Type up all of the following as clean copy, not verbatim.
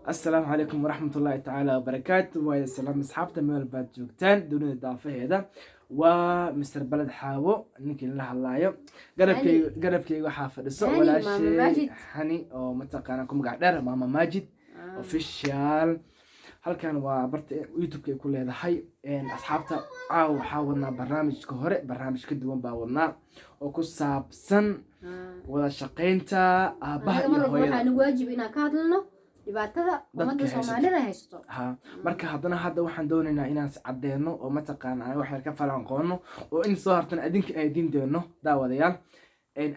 السلام عليكم ورحمة الله تعالى وبركاته. ويا سلام أصحابتا ميل باد جوجتان دونida daafaheeda waa Mr Balad Xaawo ninkii la hadlayo garabkayga waxaa fadhiso walaashay Hani oo mataqaana ku magac dheer Mama Majid official. halkan waa barta YouTube ku leedahay asxaabta waxaa wadnaa barnaamijka hore barnaamij ka duwan baa wadnaa oo ku saabsan wada shaqeynta aabaha iyo hooyada. waxaan waajib inaan ka hadalno dhibaatada ummadda Soomaalida haysto. marka hadda waxaan doonaynaa inaan cadeeno oo mataqaana wax ka falanqoono oo in soo hartan adinka ay diin doono daawadayaal.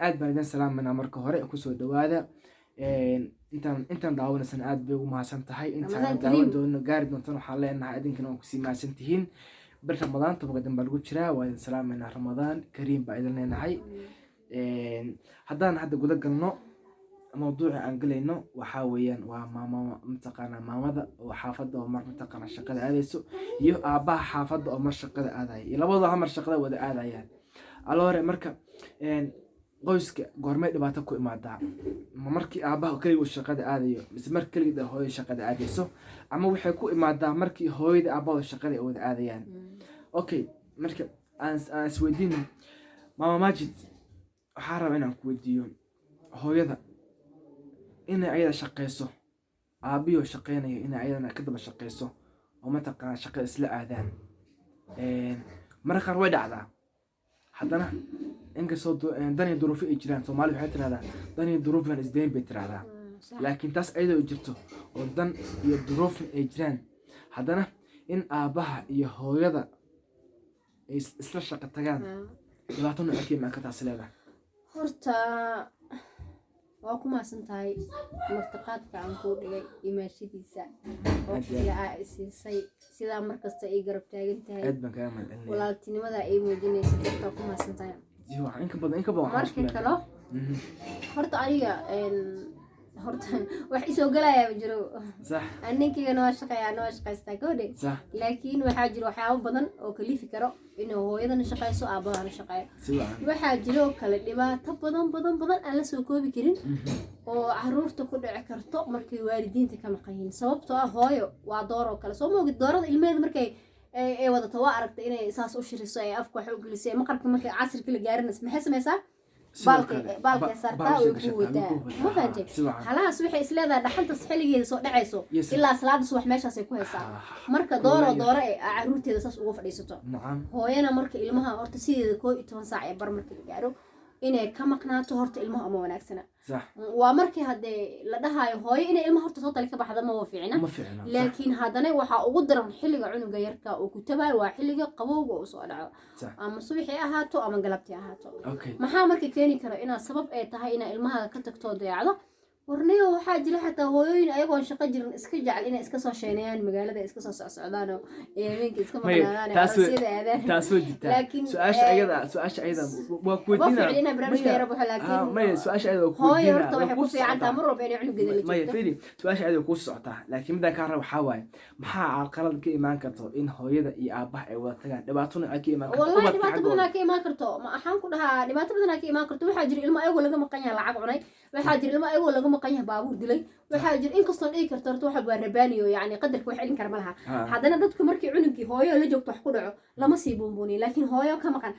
aad baan idin salaamayna marka hore ku soo dhawaada. intaan daawanaysan aad bay ugu mahadsan tahay intaan daawan doono gaari doontaan waxaan leenahay idinkana waa ku sii mahadsan tihiin. bil Ramadaan toban baa lagu jiraa waa idin salaamayna Ramadaan Kariim baa idin leenahay. haddaan hadda guda galno موضوع أنجلينو وحاويان وماما متقنا مامدا وحافظة ومر متقنا شقة هذا يو أبا حافظة ومر شقة هذا إلا وضع مر شقة وده هذا يعني الله مركب قوسك قرمي دباتكو إمادا مركي أبا وكلي والشقة هذا بس مركي ده هو الشقة هذا أما وحكو إمادا مركي هو ده أبا والشقة وده هذا يعني أوكي مركب أنا سويدين ماما ماجد حارب أنا كوديون هو ده إن عيدا شقيسو أبيو شقينا إن عيدا كذب شقيسو وما تقع شقيس لا أذان مرخر ودا هذا حدنا إنك صوت دني ظروف إجران سومالي حياتنا هذا دني ظروف من إزدين بيتر هذا لكن تاس أيضا أجرته ودن يظروف إجران حدنا إن أباها يهويدا إسلا شقة تجان يبعثون أكيد ما كتاس لهذا horta waa ku maasantahay martiqaadka aan ku dhigay imaashadiisa oo fiican siisay sida markasta ay garab taagan tahay walaaltinimada ay muujinayso dadka ku maasantahay inka badan markan kale horta aniga horta wax isoo galaya jiro صح anninkii noo shaqeystaa goode laakiin waxa jiro waxyaabo badan oo kalifi karo inuu hooyadana shaqeyso aabahana shaqeeyo waxa jiro kala dhibaato badan aan la soo koobi karin oo caruurta ku dhici karto markay waalidiinta ka maqan yihiin sababtoo ah hooyo waa door oo kale soo moogid doorada ilmeed markay ay wadato waa aragtay inay saas u shiriso ay afka wax u gelisay maqarka markay casirka la gaarinayso maxay samaysaa بالك سرطة ويكودا ما فهمتي خلاص وحي إسلاذا دحنت السحلية سو دعيسو إلا صلاة صبح ماشى سيكون هسا مركا دورة عروتي هذا ساس وقف ليسوتو هو أنا مركا إلمها أرت سيد كو يتون ساعة بر مركا جارو إنه كم قناته هرت إلمها أمو وناكسنا صح ومركي هذا لدها هاي إنه إلمها هرت صوت لك بحدا ما وفيعنا لكن هذا وحا أقدر حلقة عنو غيركا وكتبها وحلقة قبوق وصالعه أما صبحي أهاتو أما قلبتي أهاتو ما مركي كيني كرا إنه سبب أي تهاي إنه إلمها كتكتو ضيعه ورنيو waxaa jira xataa hooyooyin ayagoon shaqo jirin iska jecel inay iska soo sheenayaan magaalada iska soo socdaan oo eeminka iska maqnaadaan sida aadaan taas way jirtaa laakiin su'aasha ayada waa ku weydiinaa su'aasha ayada ku hooyo horta waxay ku fiican tahay mar walba inay cunugada la jirto fiiri su'aasha ayada ku socotaa laakiin midda ka rab waxa waaye maxaa carqalad ka imaan karto in hooyada iyo aabaha ay wada tagaan dhibaatona ay ka imaan karto wallahi dhibaato badan ka imaan karto ma axaan ku dhahaa dhibaato badan ka imaan karto waxaa jira ilmo ayagoo laga maqan yahay lacag cunay waxaa jira ilmo ayagoo laga maqan yahay baabuur dilay waxaa jir in kastoon dhigi karto horta waxa waa rabaaniyo yani qadarka wax celin kara malaha haddana dadku markii cunugii hooyo la joogto wax ku dhaco lama sii buunbuuniyo laakiin hooyo ka maqan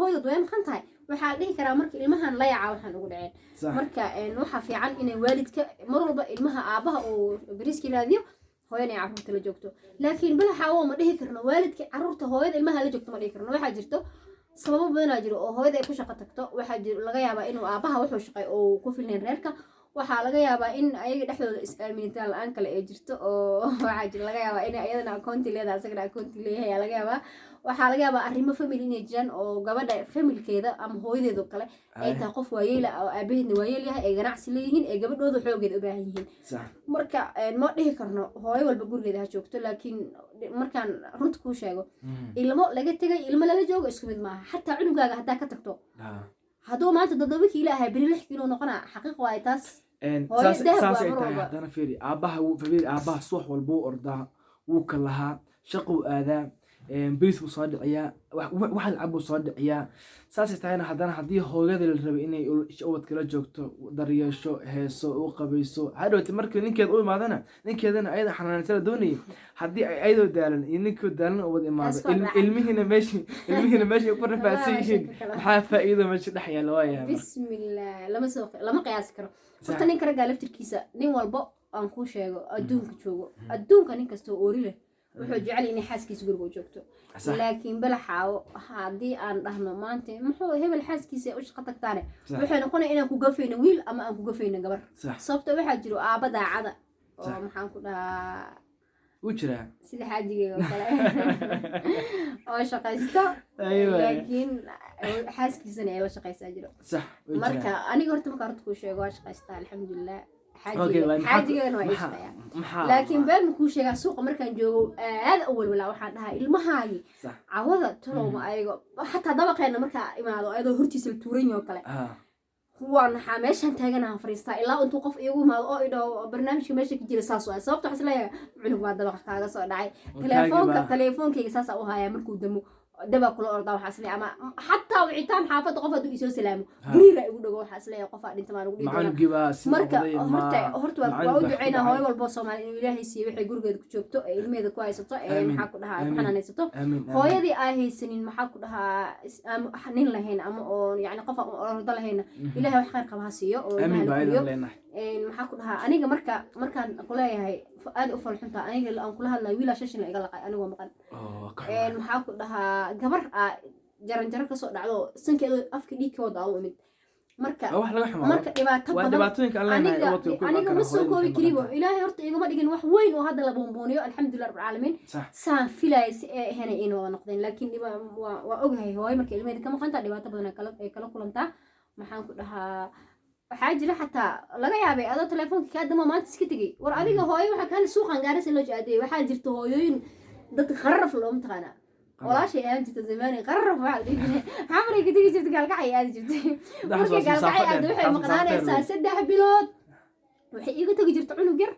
hooyadu way maqan tahay waxaa dhihi karaa marka ilmahan la yaca waxaan ugu dhaceen marka waxa fiican inay waalidka mar walba ilmaha aabaha oo bariiska raadiyo hooyana carruurta la joogto laakiin bilaha ma dhihi karno waalidka carruurta hooyada ilmaha la joogto ma dhihi karno waxaa jirto sababo badan jiro oo hooyada ay ku shaqo tagto waxaa jiro laga yaabaa inuu aabaha wuxuu shaqay oo ku filneen reerka waxaa laga yaabaa in ayaga dhexdooda is-aaminataan la'aan kale ay jirto oo waxaa jira laga yaabaa in ayadana akoonti leedahay asagana akoonti leeyahay laga yaabaa waxaa laga yaabaa arrimo family inay jiraan oo gabadha familkeeda ama hooyadeedo kale ay tahay qof waayeel oo aabaheedna waayeel yahay ay ganacsi leeyihiin ay gabadhooda xoogeed u baahan yihiin marka ma dhihi karno hooyo walba gurigeeda ha joogto laakiin markaan runta kuu sheego ilmo laga tegay ilmo lala joogo isku mid maaha xataa cunugaaga haddaa ka tagto hadduu maanta 7 kiilo ahaa beri 6 kiilo noqonaa xaqiiq waa taas saas ay tahay haddana fiiri aabaha suux walba u ordaa wuu ka lahaa shaquu aadaa bariis buu soo dhiciyaa wax lacab buu soo dhiciyaa saasay tahayna haddana haddii hooyada la rabay inay ubadka la joogto daryeesho heeso u qabayso hadhowta markii ninkeeda u imaadana ninkeedana ayada xanaanaysa la doonayay haddii ay ayadoo daalan iyo ninkoo daalan ubad imaado ilmihiina meesha ku rafaadsan yihiin maxaa faa'iido meesha dhex yaala waayaa bismillah lama qiyaasi karo horta ninka raggaa laftirkiisa nin walbo aan kuu sheego adduunka joogo adduunka nin kastoo oori leh wuxuu jecel inay xaaskiisa guriga u joogto laakiin balaxaawo haddii aan dhahno maanta muxuu hebel xaaskiisa u shaqo tagtaane waxay noqonaya inaan ku gafayno wiil ama aan ku gafayno gabar sababta waxaa jiro aaba daacada oo maxaan ku dhahaa u jiraa sida xaajigeega oo kale oo shaqaysto laakiin xaaskiisana ay la shaqaysaa jiro marka aniga horta marka horta kuu sheego waa shaqaystaa alxamdulilah xaajigeena waa ishaqeeyaa laakiin been ma kuu sheegaa suuqa markaan joogo aada awal walaa waxaan dhahaa ilmahaagi cawada tolowma ayago xataa dabaqeena markaa imaado ayadoo hortiisa la tuuran yaho kale waan naxaa meeshaan taaganaha fariistaa ilaa intuu qof iigu imaado oo idhaho barnaamijka meesha ka jira saas waa sababta waxaa isleeyahay cunug baa dabaqa kaaga soo dhacay telefoonkayga saasaa u hayaa markuu damo daba kula ordaa waxaa isleeyahay ama xataa wicitaan xaafadda qof hadduu isoo salaamo guriira igu dhago waxaa isleeyahay qofaa dhinta maan ugu dhihi marka horta waa u duceynaa hooyo walboo soomaali inuu ilaahay siiyo waxay gurigeeda ku joogto ee ilmeheeda ku haysato ee maxaa ku dhahaa ku xanaanaysato hooyadii ay haysanin maxaa ku dhahaa nin lahayn ama oo yani qof ordo lahayna ilaahay wax khayr qaba ha siiyo oo ilmaha la koriyo maxaa ku dhahaa aniga markaan kuleeyahay aad u falxuntaa aniga aan kula hadlayo wiilaa shashin la iga laqay anigoo maqan maxaa ku dhahaa gabar jaranjaro kasoo dhacdo sankeedo afka dhiig ka wada u imid marka dhibaato badan aniga ma soo koobi karibo ilaahay horta igama dhigin wax weyn oo hadda la buunbuuniyo alxamdulilah rabbilcaalamiin saan filaaya si ay ahayn in wada noqdeen laakiin waa ogahay hooyo marka ilmeheeda ka maqantaa dhibaato badan ay kala kulantaa maxaan ku dhahaa waxaa jira xataa laga yaabay adoo telefoonka kaa damo maanta iska tegay war adiga hooyo waxaa kaana suuqan gaarisa loo jecaadeeyay waxaa jirta hooyooyin dadka qararaf loo mataqaanaa walaashay aadi jirta zamaani qararaf waxaa la dhihi jiray xamaray ka tegi jirta gaalgacay aadi jirtay markay gaalgacay aadi waxay maqnaanaysaa 3 bilood waxay iiga tegi jirta cunug yar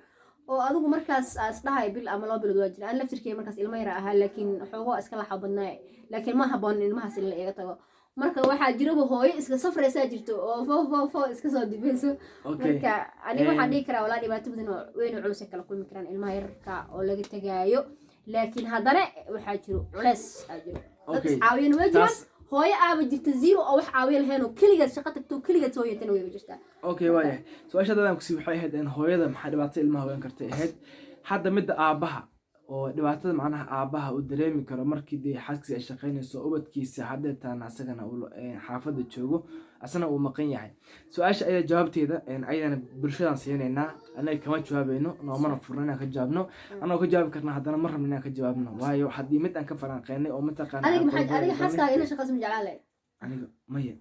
oo adigu markaas isdhahay bil ama 2 bilood waa jira aan laftirkay markaas ilmo yar ahaa laakiin xoogoo iska laxa badnaa laakiin ma haboon ilmahaas in la iiga tago marka waxaa jiraba hooyo iska safraysaa jirto oo fo iska soo dibeyso marka aniga waxaan dhihi karaa walaa dhibaato badan oo weyn oo culus ay kala kulmi karaan ilmaha yararka oo laga tagaayo laakiin haddana waxaa jiro culeys aa jiro dad iscaawiyana waa jiraan hooyo aaba jirta zero oo wax caawiya lahayn oo keligeed shaqo tagto keligeed soo yeetana way jirtaa okay waayahay su-aasha dadaan kusii waxay ahayd in hooyada maxaa dhibaato ilmaha haween kartay ahayd hadda midda aabaha oo dhibaatada macnaha aabaha uu dareemi karo markii dee xaaskiisa ay shaqaynayso ubadkiisa haddee taana asagana uu xaafadda joogo asana uu maqan yahay su-aasha ayaa jawaabteeda ayadana bulshadaan siinaynaa anaga kama jawaabayno noomana furno inaan ka jawaabno anagoo ka jawaabi karna haddana ma rabno inaan ka jawaabno waayo haddii mid aan ka falanqeynay oo mataqaana adiga xaaskaaga ina shaqayso ma jeclaan lahayd aniga maya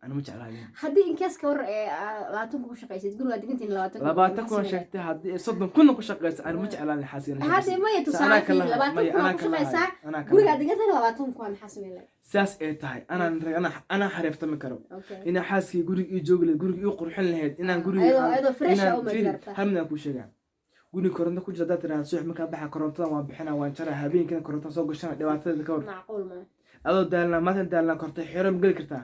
أنا مجعل هذه إن كاس كور لا تنكو شقيسة تقول هذه كنتي لا تنكو شقيسة هذه صدق كنا كشقيسة أنا مجعل أنا حاسين هذه ما يتصارع في لا تنكو شقيسة قول هذه كنتي لا تنكو أنا حاسين لك ساس إيه تاي أنا حرفت مكرو إن حاسي يقولي يجوجل يقولي يقرح لهاد إن نقولي أيوة فريش أو مجربة هم نكو شجع قولي كورنتا كل جدات راه سوح مكان بحا كورنتا ما بحنا وان ترى هابين كنا كورنتا سوق الشارع دواتة ذكر معقول ما adoo daalna maanta daalna kortay xeeram gali kartaa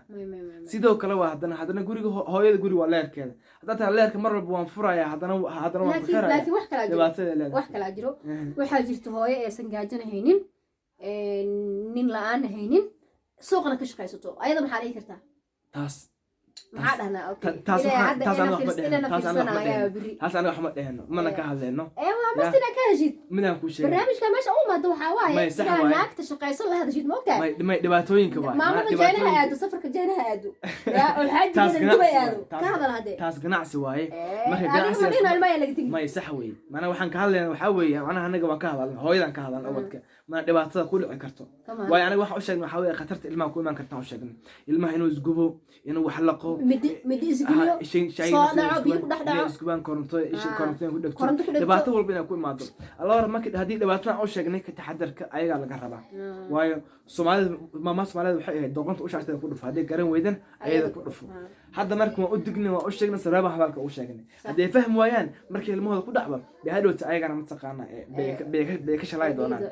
sidoo kale waa hadana guriga hooyada guri waa leerkeeda hadaa leerka mar walba waan furayaa hadana waan furayaa laakiin wax kala jiro waxa jirto hooyo ee san gaajana haynin nin la'aan haynin suuqna ka shaqaysato ayada maxaa dhihi kartaa taas maxaa dhahnaa okay taas anaga waxma dhehno mana ka hadleyno waa mastina ka heshid midaan ku sheegay barnaamijka meesha u maado waxaa waaye naagta shaqayso la hadashid ma ogtahay may dhibaatooyinka waa maamada jeynaha aado safarka jeynaha aado yaa ulxaajiga dubay aado ka hadal hadee taas ganacsi waaye marka ganacsi ilmaha laga tagi may sax weey mana waxaan ka hadlaynaa waxaa weeye macnaha anaga waan ka hadalnaa hooyadan ka hadalnaa ubadka mana dhibaatada ku dhici karto waayo anaga waxa u sheegnay waxaa weeye khatarta ilmaha ku iman karta u sheegnay ilmaha inuu isgubo inuu wax laqo midi isgubo soo dhaco biyo ku dhex dhaco isgubaan koronto ku dhegto dhibaato walba inay ku imaado allah markii haddii dhibaatada u sheegnay ka taxadarka ayagaa laga rabaa waayo Soomaalida maama Soomaalida waxay ahayd doqonta u shaashada ku dhufo haddii garan weydan ayada ku dhufo hadda markii waan u dignay waan u sheegnay sababa hadalka u sheegnay haddii fahm waayaan markii ilmahooda ku dhacba bay hadhowta ayagana ma taqaana bay ka shalay doonaan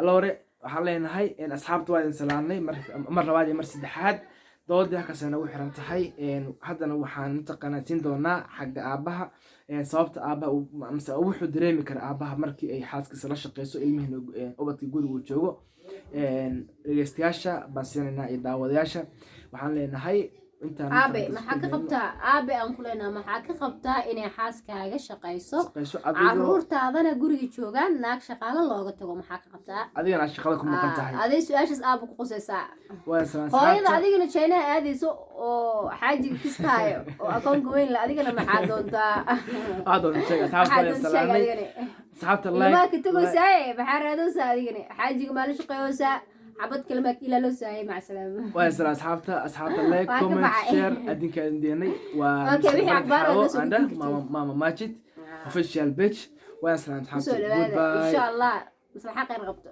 allah waxaan leenahay asxaabta waa idin salaamnay mar labaad iyo mar saddexaad doodii halkaasay nagu xiran tahay haddana waxaan mataqaanaa siin doonaa xagga aabaha sababta aabaha mise wuxuu dareemi kara aabaha markii ay xaaskiisa la shaqeyso ilmihiina ubadka gurigu joogo dhegeystayaasha baan siinaynaa iyo daawadayaasha waxaan leenahay aabe maxaa ka qabtaa aabe aan ku leenahay maxaa ka qabtaa inay xaaskaaga shaqeyso caruurtaadana guriga joogaan naag shaqaale looga tago maxaa ka qabtaa adigana shaqada ku maqan tahay aday su-aashaas aaba ku qusaysaa hooyada adigana jeynaha aadayso oo xaajiga kistaayo oo akoonka weyn la adigana maxaa doontaa asxaabta ilmaha ka tagoosaa maxaa raadoosaa adigana xaajiga maa la shaqeeyoosaa حبت كلمة إلى لو ساي مع السلامة. ويسر أصحابته لايك كومنت شير أدينك أديني أوكي وحي أخبار عنده ماما ماجد official bitch ويسر أصحابته إن شاء الله بس الحق يرغبته.